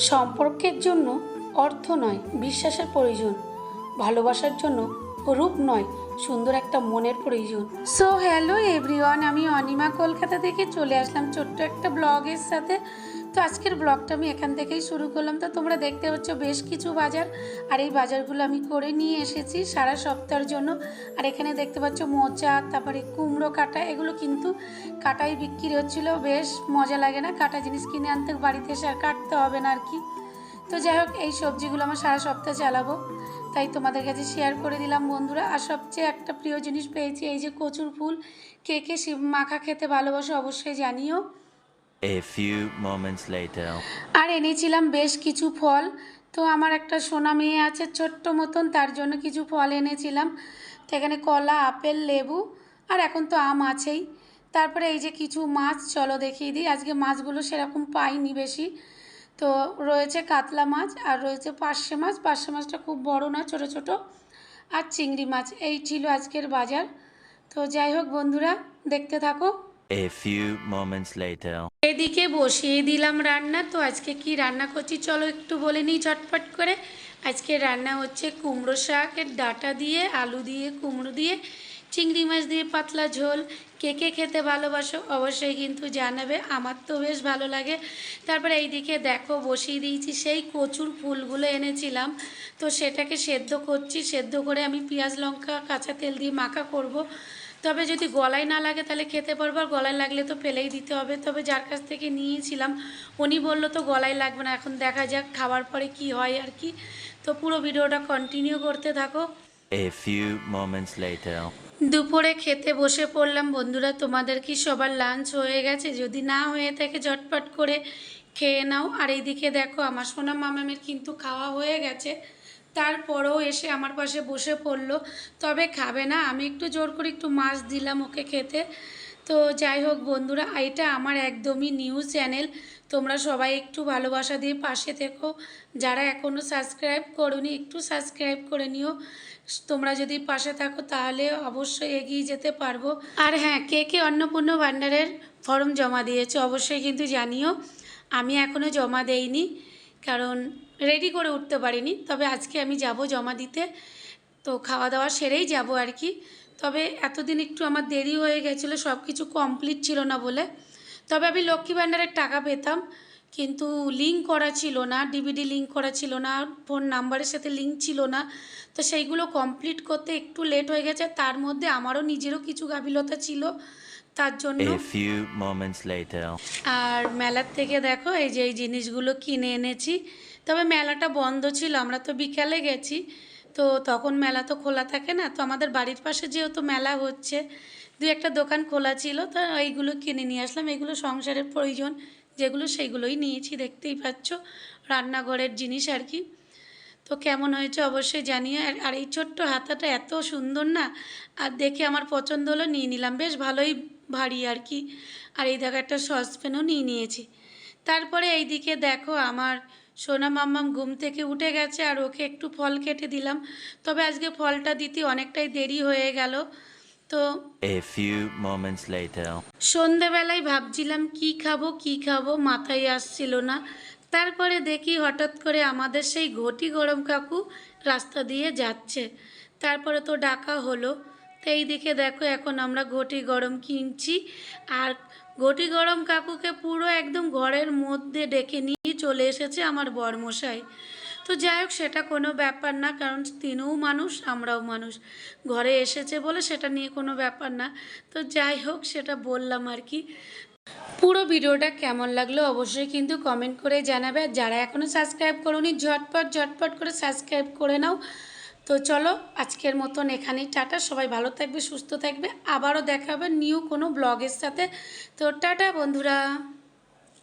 সম্পর্কের জন্য অর্থ নয়, বিশ্বাসের প্রয়োজন। ভালোবাসার জন্য রূপ নয়, সুন্দর একটা মনের প্রয়োজন। সো হ্যালো এভরিওয়ান, আমি অনিমা কলকাতা থেকে চলে আসলাম ছোট্ট একটা ব্লগের সাথে। তো আজকের ব্লগটা আমি এখান থেকেই শুরু করলাম। তো তোমরা দেখতে পাচ্ছ বেশ কিছু বাজার, আর এই বাজারগুলো আমি করে নিয়ে এসেছি সারা সপ্তাহের জন্য। আর এখানে দেখতে পাচ্ছ মোচা, তারপরে কুমড়ো কাটা, এগুলো কিন্তু কাটাই বিক্রি হচ্ছিল। বেশ মজা লাগে না কাটা জিনিস কিনে আনতে, বাড়িতে এসে আর কাটতে হবে না আর কি। তো যাই হোক, এই সবজিগুলো আমার সারা সপ্তাহ চালাবো, তাই তোমাদের কাছে শেয়ার করে দিলাম বন্ধুরা। আর সবচেয়ে একটা প্রিয় জিনিস পেয়েছি, এই যে কচুর ফুল। কে কে শিব মাখা খেতে ভালোবাসো অবশ্যই জানিও। A few moments later. আর এনেছিলাম বেশ কিছু ফল। তো আমার একটা সোনা মেয়ে আছে ছোট্ট মতন, তার জন্য কিছু ফল এনেছিলাম। তো এখানে কলা, আপেল, লেবু, আর এখন তো আম আছেই। তারপরে এই যে কিছু মাছ, চলো দেখিয়ে দিই। আজকে মাছগুলো সেরকম পাইনি বেশি। তো রয়েছে কাতলা মাছ, আর রয়েছে পার্শে মাছ। পার্শে মাছটা খুব বড় না, ছোট ছোট। আর চিংড়ি মাছ। এই ছিল আজকের বাজার। তো যাই হোক বন্ধুরা, দেখতে থাকো। A few moments later. এদিকে বসিয়ে দিলাম রান্না। তো আজকে কি রান্না করছি চলো একটু বলে নিই ঝটপট করে। আজকে রান্না হচ্ছে কুমড়ো শাকের ডাঁটা দিয়ে, আলু দিয়ে, কুমড়ো দিয়ে, চিংড়ি মাছ দিয়ে পাতলা ঝোল। কে কে খেতে ভালোবাসো অবশ্যই কিন্তু জানাবে, আমার তো বেশ ভালো লাগে। তারপরে এইদিকে দেখো বসিয়ে দিয়েছি সেই কচুর ফুলগুলো এনেছিলাম। তো সেটাকে সেদ্ধ করছি। সেদ্ধ করে আমি পেঁয়াজ লঙ্কা কাঁচা তেল দিয়ে মাখা করব। তবে যদি গলায় না লাগে তাহলে খেতে পারবো, আর গলায় লাগলে তো ফেলেই দিতে হবে। তবে যার কাছ থেকে নিয়েছিলাম উনি বললো তো গলায় লাগবে না। এখন দেখা যাক খাওয়ার পরে কি হয় আর কি। তো পুরো ভিডিওটা কন্টিনিউ করতে থাকো। A few moments later. দুপুরে খেতে বসে পড়লাম বন্ধুরা। তোমাদের কি সবার লাঞ্চ হয়ে গেছে? যদি না হয়ে থাকে ঝটপট করে খেয়ে নাও। আর এইদিকে দেখো আমার সোনা মামামের কিন্তু খাওয়া হয়ে গেছে, তারপরেও এসে আমার পাশে বসে পড়লো। তবে খাবে না, আমি একটু জোর করে একটু মাছ দিলাম ওকে খেতে। তো যাই হোক বন্ধুরা, এটা আমার একদমই নিউ চ্যানেল। তোমরা সবাই একটু ভালোবাসা দিয়ে পাশে থেকো। যারা এখনও সাবস্ক্রাইব করোনি একটু সাবস্ক্রাইব করে নিও। তোমরা যদি পাশে থাকো তাহলে অবশ্যই এগিয়ে যেতে পারবো। আর হ্যাঁ, কে কে অন্নপূর্ণ ভাণ্ডারের ফর্ম জমা দিয়েছে অবশ্যই কিন্তু জানিও। আমি এখনও জমা দেইনি, কারণ রেডি করে উঠতে পারিনি। তবে আজকে আমি যাব জমা দিতে। তো খাওয়া দাওয়া সেরেই যাব আর কি। তবে এতদিন একটু আমার দেরি হয়ে গেছিলো, সব কিছু কমপ্লিট ছিল না বলে। তবে আমি লক্ষ্মী ভাণ্ডারের টাকা পেতাম, কিন্তু লিঙ্ক করা ছিল না, ডিবিডি লিঙ্ক করা ছিল না, ফোন নাম্বারের সাথে লিঙ্ক ছিল না। তো সেইগুলো কমপ্লিট করতে একটু লেট হয়ে গেছে। তার মধ্যে আমারও নিজেরও কিছু গাফিলতা ছিল, তার জন্য। A few moments later. আর মেলার থেকে দেখো এই যে এই জিনিসগুলো কিনে এনেছি। তবে মেলাটা বন্ধ ছিল, আমরা তো বিকালে গেছি। তো তখন মেলা তো খোলা থাকে না। তো আমাদের বাড়ির পাশে যেহেতু মেলা হচ্ছে, দু একটা দোকান খোলা ছিল, তো এইগুলো কিনে নিয়ে আসলাম। এগুলো সংসারের প্রয়োজন যেগুলো, সেইগুলোই নিয়েছি। দেখতেই পাচ্ছ রান্নাঘরের জিনিস আর কি। তো কেমন হয়েছে অবশ্যই জানিয়ে। আর এই ছোট্ট হাতাটা এত সুন্দর না, আর দেখে আমার পছন্দ হলো, নিয়ে নিলাম। বেশ ভালোই ভারী আর কি। আর এই দেখো একটা সসপ্যানও নিয়ে নিয়েছি। তারপরে এইদিকে দেখো আমার সোনা মাম্মাম ঘুম থেকে উঠে গেছে, আর ওকে একটু ফল কেটে দিলাম। তবে আজকে ফলটা দিতে অনেকটাই দেরি হয়ে গেল। তো A few moments later. সন্ধেবেলায় ভাবছিলাম কি খাবো, মাথায় আসছিল না। তারপরে দেখি হঠাৎ করে আমাদের সেই ঘটি গরম কাকু রাস্তা দিয়ে যাচ্ছে। তারপরে তো ডাকা হলো। তো এই দিকে দেখো এখন আমরা ঘটি গরম কিনছি। আর ঘটি গরম কাকুকে পুরো একদম ঘরের মধ্যে ডেকে নিয়ে চলে এসেছে আমার বরমশাই। তো যাই হোক, সেটা কোনো ব্যাপার না, কারণ তিনিও মানুষ আমরাও মানুষ। ঘরে এসেছে বলে সেটা নিয়ে কোনো ব্যাপার না। তো যাই হোক, সেটা বললাম আর কি। পুরো ভিডিওটা কেমন লাগলো অবশ্যই কিন্তু কমেন্ট করে জানাবে। আর যারা এখনও সাবস্ক্রাইব করোনি ঝটপট করে সাবস্ক্রাইব করে নাও। তো চলো আজকের মতন এখানেই টাটা। সবাই ভালো থাকবে, সুস্থ থাকবে। আবারও দেখা হবে নিউ কোনো ব্লগের সাথে। তো টাটা বন্ধুরা।